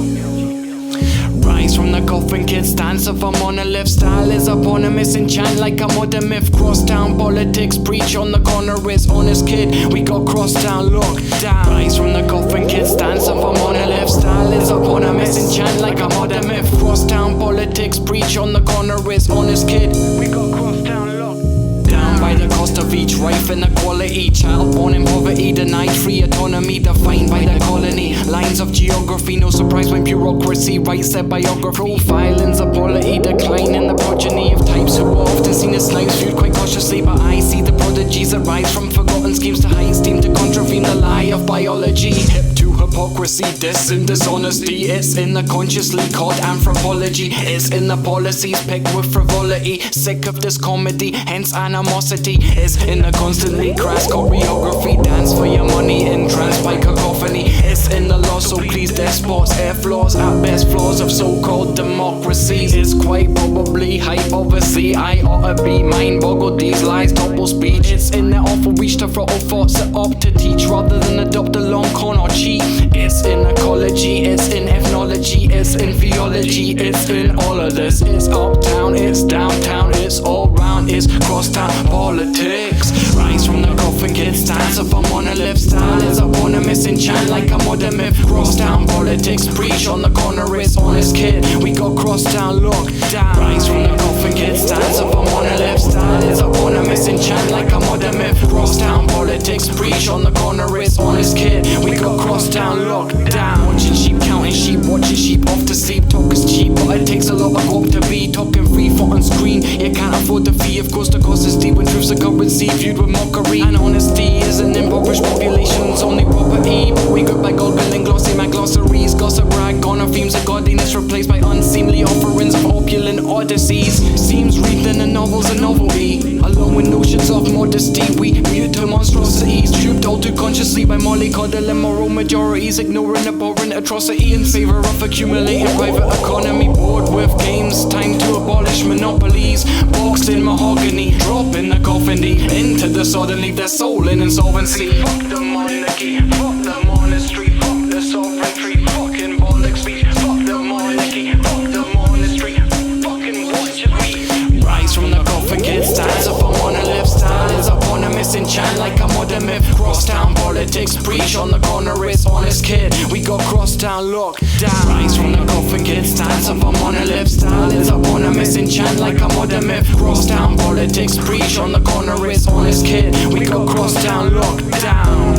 coffin kids dance if I'm on a left. Style is upon a missing chant like a modern myth. Crosstown politics, preach on the corner is honest kid. We got Crosstown locked down. Rise from the coffin kids dance if I'm on a left. Style is upon a missing chant like a modern myth. Crosstown politics, preach on the corner is honest kid. We got Crosstown locked down by the cost of each rife inequality. Child born in poverty, denied free autonomy, defined by the colony. Lines of geography, no surprise when bureaucracy writes their biography. Profiling's a polity, decline in the progeny of types who are often seen as slaves, viewed quite cautiously. But I see the prodigies that rise from forgotten schemes to high esteem, to contravene the lie of biology. Hip to hypocrisy, dis and dishonesty. It's in the consciously called anthropology. It's in the policies picked with frivolity. Sick of this comedy, hence animosity. It's in the constantly crass choreography. Dance for your money, entranced by cacophony. It's in the law, so please despots, air flaws, at best flaws of so-called democracy. It's quite probably hype, obviously. I ought to be mind-boggled, these lies double speech. It's in their awful reach to throttle thoughts that opt to teach rather than adopt a long con or cheat. It's in ecology, it's in ethnology, it's in theology, it's in all of this. It's uptown, it's downtown, it's all round, it's crosstown politics. Rise from the coffin kids dance if I'm on a left. Style is upon a missing chant like a modern myth. Crosstown politics, preach on the corner is honest kid. We got Crosstown locked down. Rise from the coffin kids dance if I'm on a left. Style is upon a missing chant like a modern myth. Crosstown politics, preach on the corner is honest kid. We got Crosstown locked down. Watching sheep, counting sheep, watching sheep off to sleep. Talk is cheap, but it takes a lot of hope to be talking free for on screen. You can't afford the fee, of course the cost is deep when truth's a currency viewed with mockery. And honesty is an impoverished population's only property. But we go by goggling glossy my glossaries. Gossip rag on our themes of godliness replaced by unseemly offerings of opulent odysseys. Seems reading a novel's a novelty, along with notions of modesty. We mute to monstrosities, trooped all too consciously by mollycoddling moral majorities, ignoring abhorrent atrocity in favor of accumulating private economy. Bored with games, time to abolish monopolies. Boxed in mahogany, drop in the coffin deep into the sod and leave their soul in insolvency. Fuck the monarchy, fuck the monastery, fuck the sovereignty, fucking bollocks speech. Fuck the monarchy, fuck the monastery, fucking watch your feet. Rise from the coffin kids dance if I'm on a left. Style is upon a missing chant like a modern myth. Crosstown politics, preach on the corner is honest kid. We got Crosstown locked down. Rise from the coffin kids dance if I'm on a left. Style is upon a missing chant like a modern myth. Crosstown politics, preach on the corner is honest kid. We got Crosstown locked down.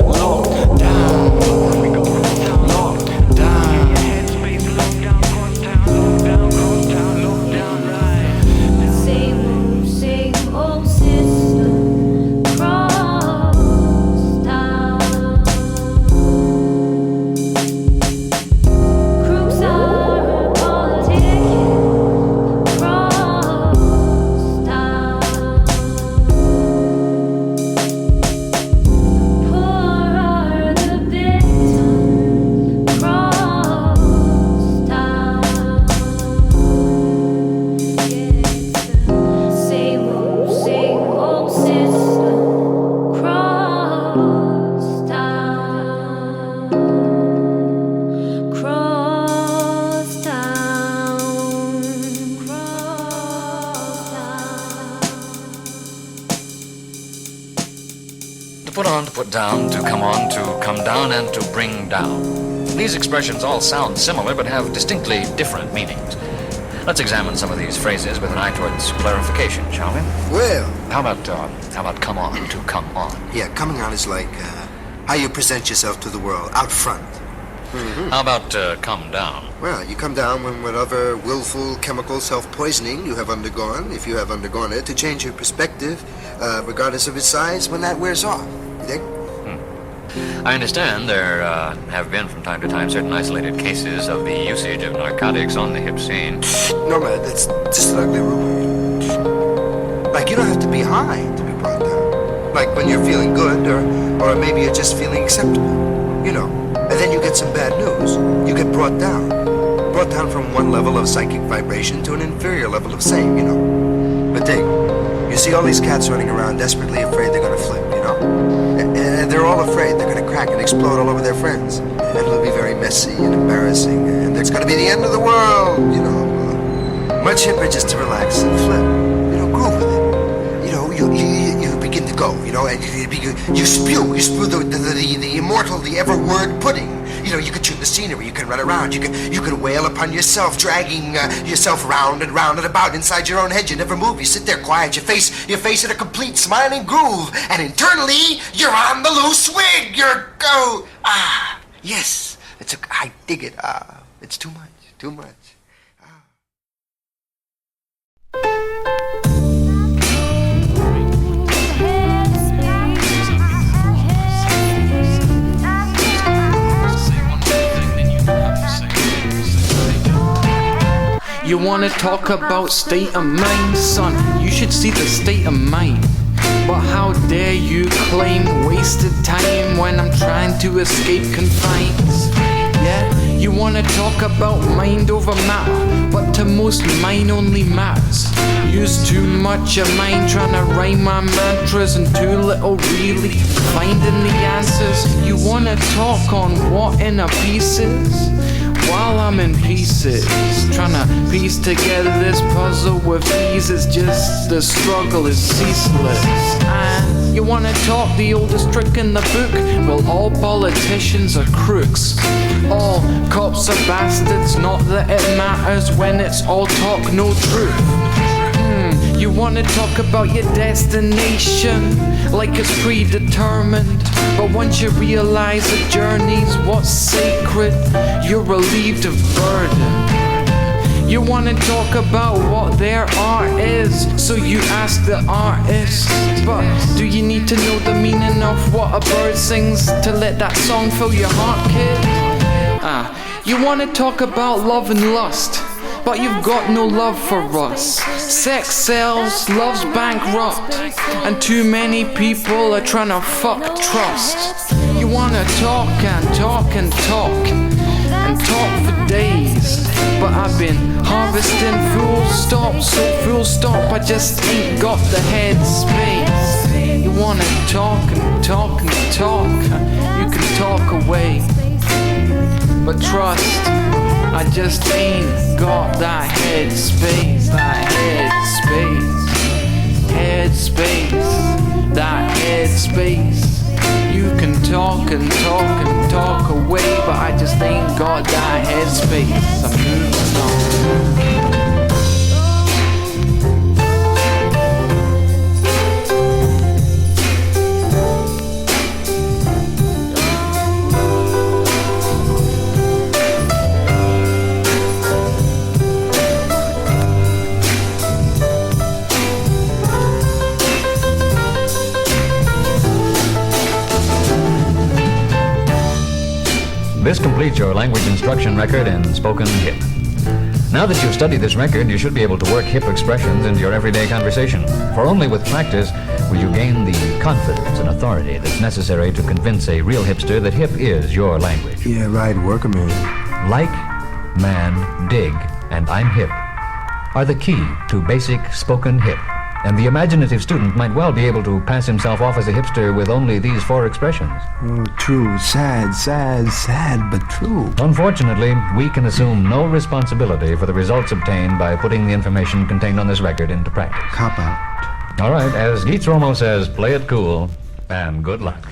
Locked down. Locked down. Headspace locked down. Crosstown locked down. Crosstown locked down. Right. Same old system. Crosstown. Crooks are politicking. Crosstown. Poor are the victims. Crosstown. Same old system. Crosstown. Crosstown. To put on, to put down, to come on, to come down, and to bring down. These expressions all sound similar but have distinctly different meanings. Let's examine some of these phrases with an eye towards clarification, shall we? Well, How about come on, to come on? yeah, coming on is like how you present yourself to the world, out front. How about come down? Well, you come down when whatever willful chemical self-poisoning you have undergone, if you have undergone it, to change your perspective, regardless of its size, when that wears off. You think? I understand there have been from time to time certain isolated cases of the usage of narcotics on the hip scene. No, man, that's just an ugly rumor. Like, you don't have to be high to be brought down. Like when you're feeling good, or maybe you're just feeling acceptable, you know. And then you get some bad news. You get brought down. Brought down from one level of psychic vibration to an inferior level of same, you know. But dig, you see all these cats running around desperately afraid they're gonna flip, you know. They're all afraid they're going to crack and explode all over their friends. And it'll be very messy and embarrassing, and they're it's gonna be the end of the world, you know. Much hipper just to relax and flip, you know, groove with it. You know, you begin to go, you know, and you spew the immortal, the ever word pudding. You know, you can tune the scenery, you can run around, you can wail upon yourself, dragging yourself round and round and about inside your own head. You never move, you sit there quiet, your face in a complete smiling groove, and internally, you're on the loose wig, yes, I dig it, it's too much. You wanna talk about state of mind, son? You should see the state of mind. But how dare you claim wasted time when I'm trying to escape confines? Yeah, you wanna talk about mind over matter, but to most mine only matters. Use too much of mine trying to rhyme my mantras and too little really finding the answers. You wanna talk on what inner pieces? While I'm in pieces, trying to piece together this puzzle with ease, it's just the struggle is ceaseless. And you wanna talk the oldest trick in the book? Well, all politicians are crooks. All cops are bastards, not that it matters when it's all talk, no truth. You wanna talk about your destination like it's predetermined, but once you realize the journey's what's sacred, you're relieved of burden. You wanna talk about what their art is, so you ask the artist, but do you need to know the meaning of what a bird sings to let that song fill your heart, kid? You wanna talk about love and lust, but you've got no love for us. Sex sells, love's bankrupt, and too many people are trying to fuck trust. You wanna talk and talk and talk and talk for days, but I've been harvesting full stop, so full stop, I just ain't got the headspace. You wanna talk and talk and talk, you can talk away, but trust, I just ain't got that headspace, that headspace. You can talk and talk and talk away, but I just ain't got that headspace. I'm moving on. This completes your language instruction record in spoken hip. Now that you've studied this record, you should be able to work hip expressions into your everyday conversation. For only with practice will you gain the confidence and authority that's necessary to convince a real hipster that hip is your language. Yeah, right, work 'em in. Like, man, dig, and I'm hip are the key to basic spoken hip. And the imaginative student might well be able to pass himself off as a hipster with only these 4 expressions. Oh, true. Sad, but true. Unfortunately, we can assume no responsibility for the results obtained by putting the information contained on this record into practice. Cop out. All right, as Geets Romo says, play it cool, and good luck.